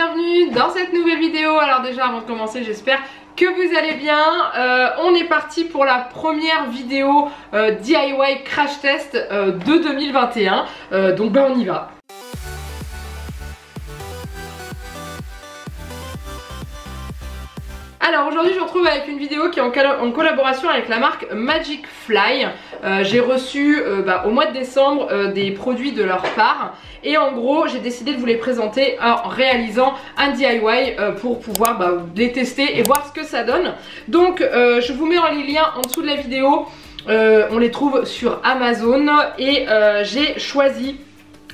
bienvenue dans cette nouvelle vidéo. Alors déjà avant de commencer, j'espère que vous allez bien. On est parti pour la première vidéo DIY crash test de 2021. Donc on y va. Alors aujourd'hui je vous retrouve avec une vidéo qui est en collaboration avec la marque Magic Fly. J'ai reçu au mois de décembre des produits de leur part et en gros j'ai décidé de vous les présenter en réalisant un DIY pour pouvoir les tester et voir ce que ça donne. Donc je vous mets les liens en dessous de la vidéo, on les trouve sur Amazon et j'ai choisi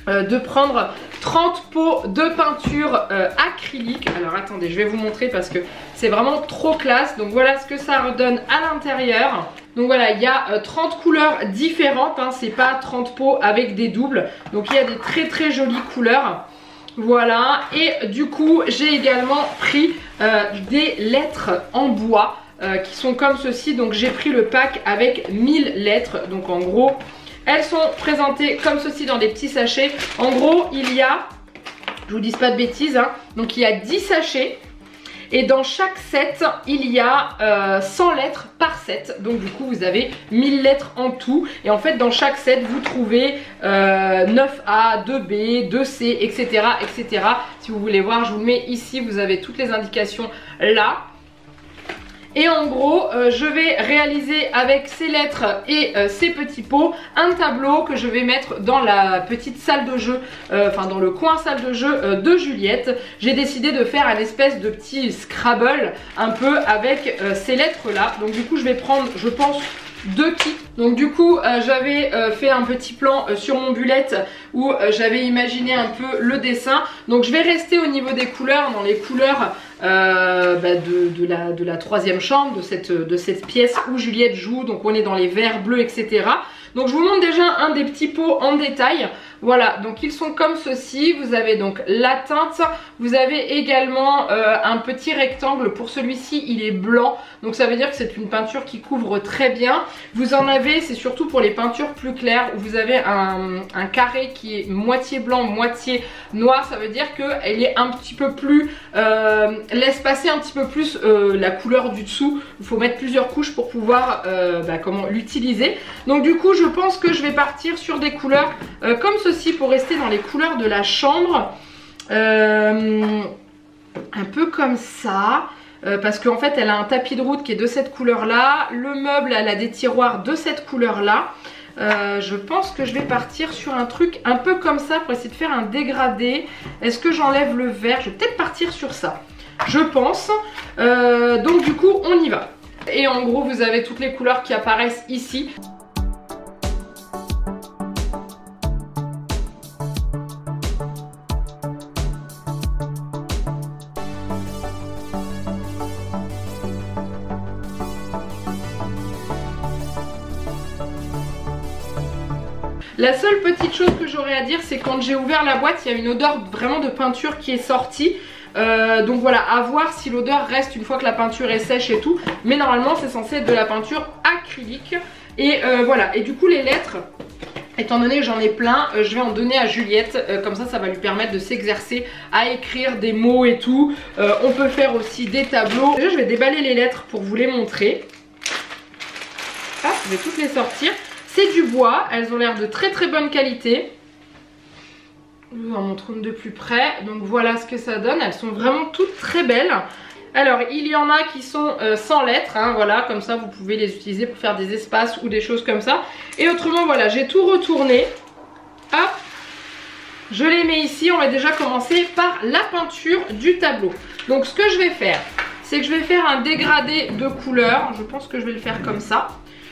de prendre 30 pots de peinture acrylique. Alors attendez, je vais vous montrer parce que c'est vraiment trop classe. Donc voilà ce que ça redonne à l'intérieur. Donc voilà, il y a 30 couleurs différentes, hein, c'est pas 30 pots avec des doubles. Donc il y a des très jolies couleurs. Voilà, et du coup j'ai également pris des lettres en bois qui sont comme ceci. Donc j'ai pris le pack avec 1000 lettres. Donc en gros elles sont présentées comme ceci dans des petits sachets. En gros, il y a, je vous dis pas de bêtises, hein, donc il y a 10 sachets. Et dans chaque set, il y a 100 lettres par set. Donc du coup, vous avez 1000 lettres en tout. Et en fait, dans chaque set, vous trouvez 9A, 2B, 2C, etc., etc. Si vous voulez voir, je vous le mets ici. Vous avez toutes les indications là. Et en gros, je vais réaliser avec ces lettres et ces petits pots un tableau que je vais mettre dans la petite salle de jeu, enfin dans le coin salle de jeu de Juliette. J'ai décidé de faire un espèce de petit Scrabble un peu avec ces lettres là. Donc du coup, je vais prendre, je pense, 2 kits. Donc du coup j'avais fait un petit plan sur mon bullet où j'avais imaginé un peu le dessin. Donc je vais rester au niveau des couleurs, dans les couleurs de la troisième chambre, de cette pièce où Juliette joue. Donc on est dans les verts, bleus, etc. Donc je vous montre déjà un des petits pots en détail. Voilà, donc ils sont comme ceci. Vous avez donc la teinte, vous avez également un petit rectangle. Pour celui-ci il est blanc, donc ça veut dire que c'est une peinture qui couvre très bien. Vous en avez, c'est surtout pour les peintures plus claires, où vous avez un carré qui est moitié blanc, moitié noir. Ça veut dire qu'elle est un petit peu plus, laisse passer un petit peu plus la couleur du dessous. Il faut mettre plusieurs couches pour pouvoir comment l'utiliser. Donc du coup je pense que je vais partir sur des couleurs comme ceci pour rester dans les couleurs de la chambre. Un peu comme ça. Parce qu'en fait elle a un tapis de route qui est de cette couleur là. Le meuble elle a des tiroirs de cette couleur là. Je pense que je vais partir sur un truc un peu comme ça pour essayer de faire un dégradé. Est-ce que j'enlève le vert? Je vais peut-être partir sur ça, je pense. Donc du coup on y va. Et en gros vous avez toutes les couleurs qui apparaissent ici. La seule petite chose que j'aurais à dire, c'est quand j'ai ouvert la boîte, il y a une odeur vraiment de peinture qui est sortie. Donc voilà, à voir si l'odeur reste une fois que la peinture est sèche et tout. Mais normalement c'est censé être de la peinture acrylique. Et voilà, et du coup les lettres, étant donné que j'en ai plein, je vais en donner à Juliette. Comme ça, ça va lui permettre de s'exercer à écrire des mots et tout. On peut faire aussi des tableaux. Déjà je vais déballer les lettres pour vous les montrer. Hop, je vais toutes les sortir. C'est du bois, elles ont l'air de très bonne qualité. Je vous en montre une de plus près. Donc voilà ce que ça donne, elles sont vraiment toutes très belles. Alors il y en a qui sont sans lettres, hein, voilà, comme ça vous pouvez les utiliser pour faire des espaces ou des choses comme ça. Et autrement voilà, j'ai tout retourné. Hop, je les mets ici. On va déjà commencer par la peinture du tableau. Donc ce que je vais faire, c'est que je vais faire un dégradé de couleurs. Je pense que je vais le faire comme ça.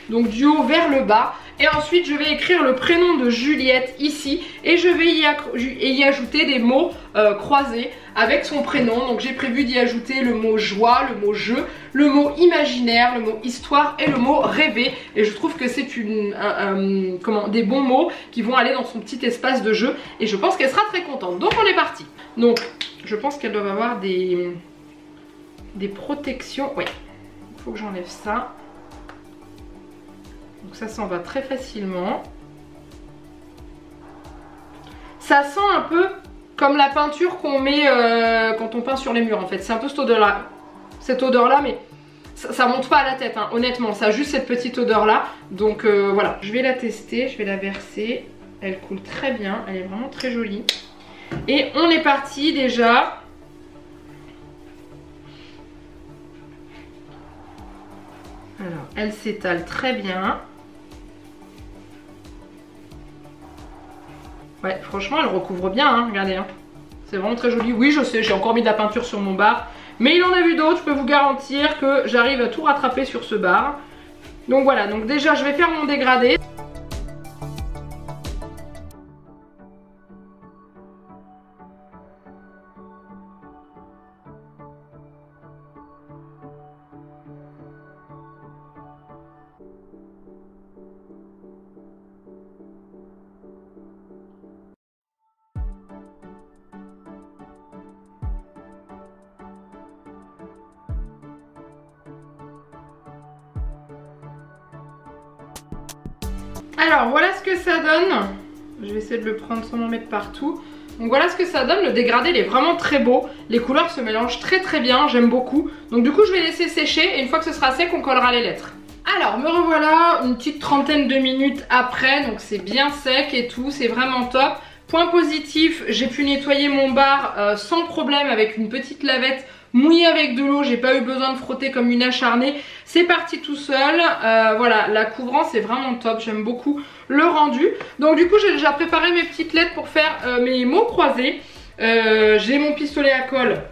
Donc du haut vers le bas. Et ensuite je vais écrire le prénom de Juliette ici. Et je vais y ajouter des mots croisés avec son prénom. Donc j'ai prévu d'y ajouter le mot joie, le mot jeu, le mot imaginaire, le mot histoire et le mot rêver. Et je trouve que c'est des bons mots qui vont aller dans son petit espace de jeu. Et je pense qu'elle sera très contente. Donc on est parti. Donc je pense qu'elle doit avoir des protections. Oui, il faut que j'enlève ça. Donc ça s'en va très facilement. Ça sent un peu comme la peinture qu'on met quand on peint sur les murs en fait. C'est un peu cette odeur là, mais ça monte pas à la tête, hein, honnêtement, ça a juste cette petite odeur là. Donc voilà, je vais la tester, je vais la verser. Elle coule très bien, elle est vraiment très jolie. Et on est parti déjà. Alors, elle s'étale très bien. Ouais, franchement, elle recouvre bien, hein, regardez. Hein. C'est vraiment très joli. Oui, je sais, j'ai encore mis de la peinture sur mon bar. Mais il en a vu d'autres, je peux vous garantir que j'arrive à tout rattraper sur ce bar. Donc voilà, donc déjà, je vais faire mon dégradé. Alors voilà ce que ça donne. Je vais essayer de le prendre sans m'en mettre partout. Donc voilà ce que ça donne. Le dégradé il est vraiment très beau. Les couleurs se mélangent très très bien. J'aime beaucoup. Donc du coup je vais laisser sécher. Et une fois que ce sera sec on collera les lettres. Alors me revoilà une petite trentaine de minutes après. Donc c'est bien sec et tout. C'est vraiment top. Point positif, j'ai pu nettoyer mon bar sans problème avec une petite lavette mouillée avec de l'eau. J'ai pas eu besoin de frotter comme une acharnée. C'est parti tout seul. Voilà, la couvrance est vraiment top. J'aime beaucoup le rendu. Donc du coup, j'ai déjà préparé mes petites lettres pour faire mes mots croisés. J'ai mon pistolet à colle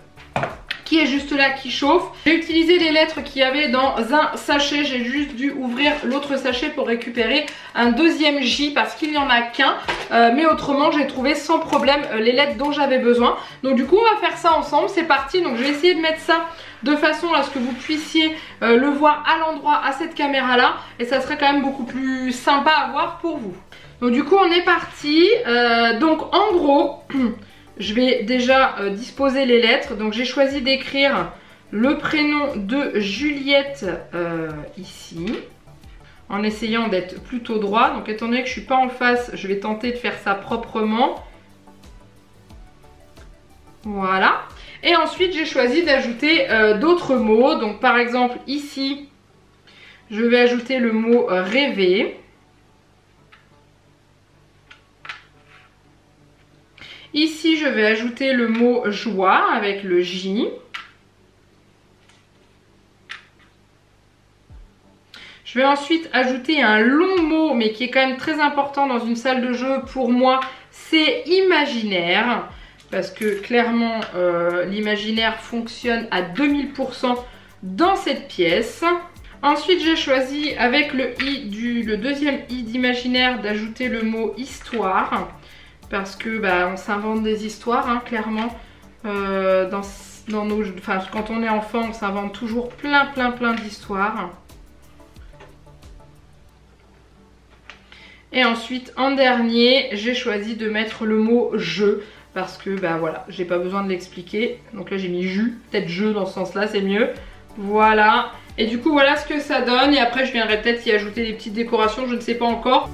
qui est juste là, qui chauffe. J'ai utilisé les lettres qu'il y avait dans un sachet. J'ai juste dû ouvrir l'autre sachet pour récupérer un deuxième J parce qu'il n'y en a qu'un. Mais autrement, j'ai trouvé sans problème les lettres dont j'avais besoin. Donc du coup, on va faire ça ensemble. C'est parti. Donc je vais essayer de mettre ça de façon à ce que vous puissiez le voir à l'endroit, à cette caméra-là. Et ça serait quand même beaucoup plus sympa à voir pour vous. Donc du coup, on est parti. Donc en gros... Je vais déjà disposer les lettres. Donc j'ai choisi d'écrire le prénom de Juliette ici. En essayant d'être plutôt droit. Donc étant donné que je ne suis pas en face, je vais tenter de faire ça proprement. Voilà. Et ensuite j'ai choisi d'ajouter d'autres mots. Donc par exemple ici, je vais ajouter le mot rêver. Ici, je vais ajouter le mot joie avec le J. Je vais ensuite ajouter un long mot, mais qui est quand même très important dans une salle de jeu pour moi, c'est imaginaire. Parce que clairement, l'imaginaire fonctionne à 2000% dans cette pièce. Ensuite, j'ai choisi avec le deuxième I d'imaginaire d'ajouter le mot histoire. Parce que on s'invente des histoires, hein, clairement. Quand on est enfant, on s'invente toujours plein d'histoires. Et ensuite, en dernier, j'ai choisi de mettre le mot jeu. Parce que voilà, j'ai pas besoin de l'expliquer. Donc là, j'ai mis jus, peut-être jeu dans ce sens-là, c'est mieux. Voilà. Et du coup, voilà ce que ça donne. Et après, je viendrai peut-être y ajouter des petites décorations, je ne sais pas encore.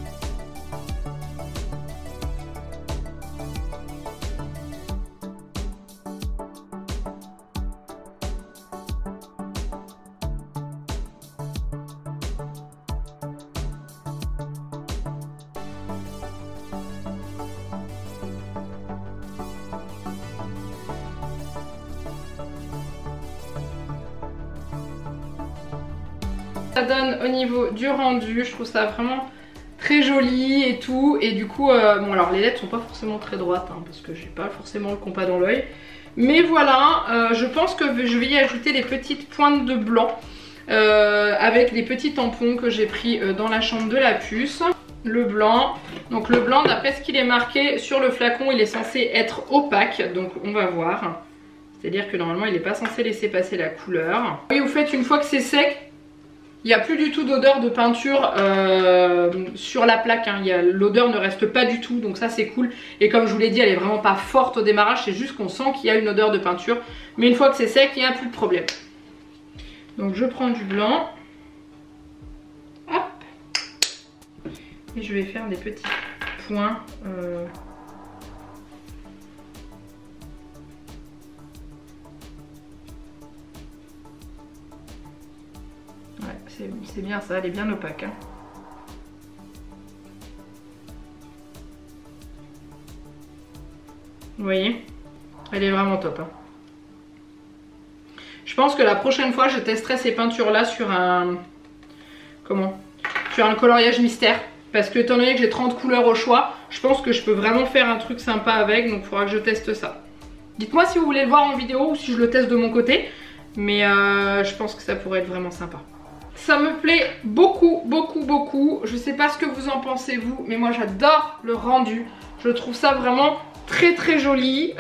Ça donne au niveau du rendu, je trouve ça vraiment très joli et tout. Et du coup, bon alors les lettres sont pas forcément très droites hein, parce que j'ai pas forcément le compas dans l'œil. Mais voilà, je pense que je vais y ajouter des petites pointes de blanc avec des petits tampons que j'ai pris dans la chambre de la puce. Le blanc, donc le blanc d'après ce qu'il est marqué sur le flacon, il est censé être opaque, donc on va voir. C'est-à-dire que normalement il n'est pas censé laisser passer la couleur. Et vous faites une fois que c'est sec, il n'y a plus du tout d'odeur de peinture sur la plaque, hein. L'odeur ne reste pas du tout, donc ça c'est cool. Et comme je vous l'ai dit, elle est vraiment pas forte au démarrage, c'est juste qu'on sent qu'il y a une odeur de peinture. Mais une fois que c'est sec, il n'y a plus de problème. Donc je prends du blanc. Hop. Et je vais faire des petits points c'est bien ça, elle est bien opaque. Hein. Vous voyez, elle est vraiment top. Hein. Je pense que la prochaine fois, je testerai ces peintures-là sur un... Comment? Sur un coloriage mystère. Parce que étant donné que j'ai 30 couleurs au choix, je pense que je peux vraiment faire un truc sympa avec. Donc il faudra que je teste ça. Dites-moi si vous voulez le voir en vidéo ou si je le teste de mon côté. Mais je pense que ça pourrait être vraiment sympa. Ça me plaît beaucoup, beaucoup, beaucoup. Je sais pas ce que vous en pensez vous, mais moi j'adore le rendu. Je trouve ça vraiment très très joli.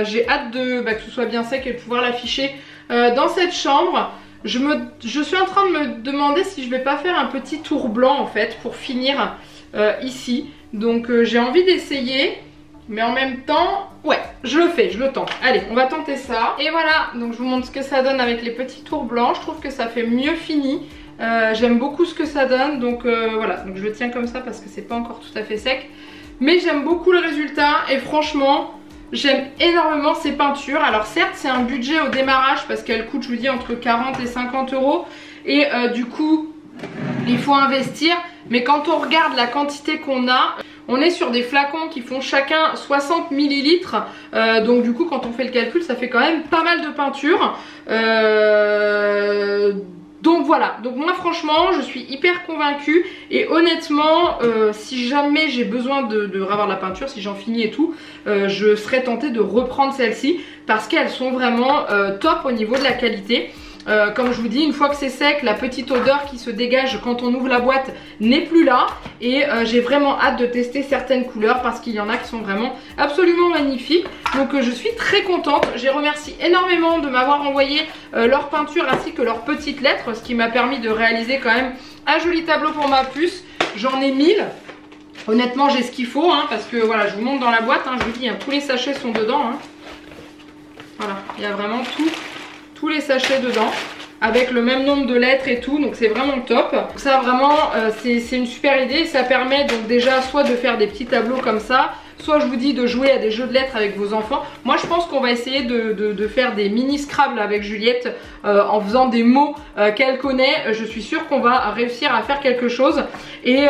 J'ai hâte que ce soit bien sec et de pouvoir l'afficher dans cette chambre. Je suis en train de me demander si je vais pas faire un petit tour blanc en fait pour finir ici. Donc j'ai envie d'essayer. Mais en même temps, ouais, je le fais, je le tente. Allez, on va tenter ça. Et voilà, donc je vous montre ce que ça donne avec les petits tours blancs. Je trouve que ça fait mieux fini. J'aime beaucoup ce que ça donne. Donc voilà, donc je le tiens comme ça parce que c'est pas encore tout à fait sec. Mais j'aime beaucoup le résultat et franchement, j'aime énormément ces peintures. Alors certes, c'est un budget au démarrage parce qu'elles coûtent, je vous dis, entre 40 et 50 euros. Et du coup, il faut investir. Mais quand on regarde la quantité qu'on a... On est sur des flacons qui font chacun 60 millilitres. Donc du coup quand on fait le calcul ça fait quand même pas mal de peinture. Donc voilà, donc moi franchement je suis hyper convaincue. Et honnêtement si jamais j'ai besoin de revoir la peinture, si j'en finis et tout, je serais tentée de reprendre celle-ci. Parce qu'elles sont vraiment top au niveau de la qualité. Comme je vous dis, une fois que c'est sec, la petite odeur qui se dégage quand on ouvre la boîte n'est plus là. Et j'ai vraiment hâte de tester certaines couleurs parce qu'il y en a qui sont vraiment absolument magnifiques. Donc je suis très contente. Je les remercie énormément de m'avoir envoyé leur peinture ainsi que leurs petites lettres. Ce qui m'a permis de réaliser quand même un joli tableau pour ma puce. J'en ai 1000. Honnêtement j'ai ce qu'il faut hein, parce que voilà, je vous montre dans la boîte. Hein, je vous dis, hein, tous les sachets sont dedans. Hein. Voilà, il y a vraiment tous les sachets dedans avec le même nombre de lettres et tout, donc c'est vraiment top. Donc ça vraiment c'est une super idée. Ça permet donc déjà soit de faire des petits tableaux comme ça, soit je vous dis de jouer à des jeux de lettres avec vos enfants. Moi je pense qu'on va essayer de faire des mini Scrabble avec Juliette en faisant des mots qu'elle connaît. Je suis sûre qu'on va réussir à faire quelque chose. Et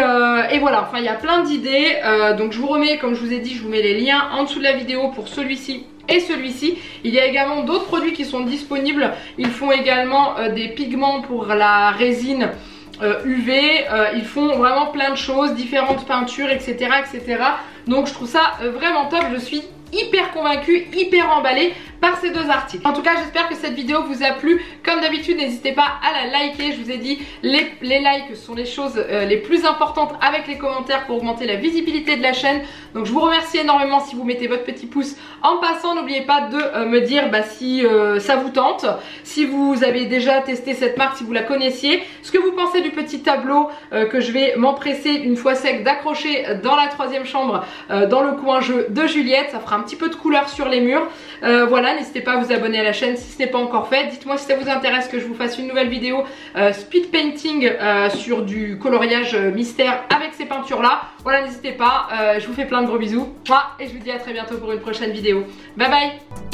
voilà, enfin il y a plein d'idées. Donc je vous remets, comme je vous ai dit, je vous mets les liens en dessous de la vidéo pour celui-ci et celui-ci. Il y a également d'autres produits qui sont disponibles. Ils font également des pigments pour la résine UV. Ils font vraiment plein de choses, différentes peintures, etc. etc. Donc je trouve ça vraiment top. Je suis hyper convaincue, hyper emballée par ces deux articles. En tout cas j'espère que cette vidéo vous a plu. Comme d'habitude n'hésitez pas à la liker. Je vous ai dit les likes sont les choses les plus importantes avec les commentaires pour augmenter la visibilité de la chaîne. Donc je vous remercie énormément si vous mettez votre petit pouce en passant. N'oubliez pas de me dire si ça vous tente, si vous avez déjà testé cette marque, si vous la connaissiez, ce que vous pensez du petit tableau que je vais m'empresser une fois sec d'accrocher dans la troisième chambre dans le coin jeu de Juliette. Ça fera un petit peu de couleur sur les murs. Voilà, n'hésitez pas à vous abonner à la chaîne si ce n'est pas encore fait. Dites-moi si ça vous intéresse que je vous fasse une nouvelle vidéo speed painting sur du coloriage mystère avec ces peintures là. Voilà, n'hésitez pas. Je vous fais plein de gros bisous et je vous dis à très bientôt pour une prochaine vidéo. Bye bye.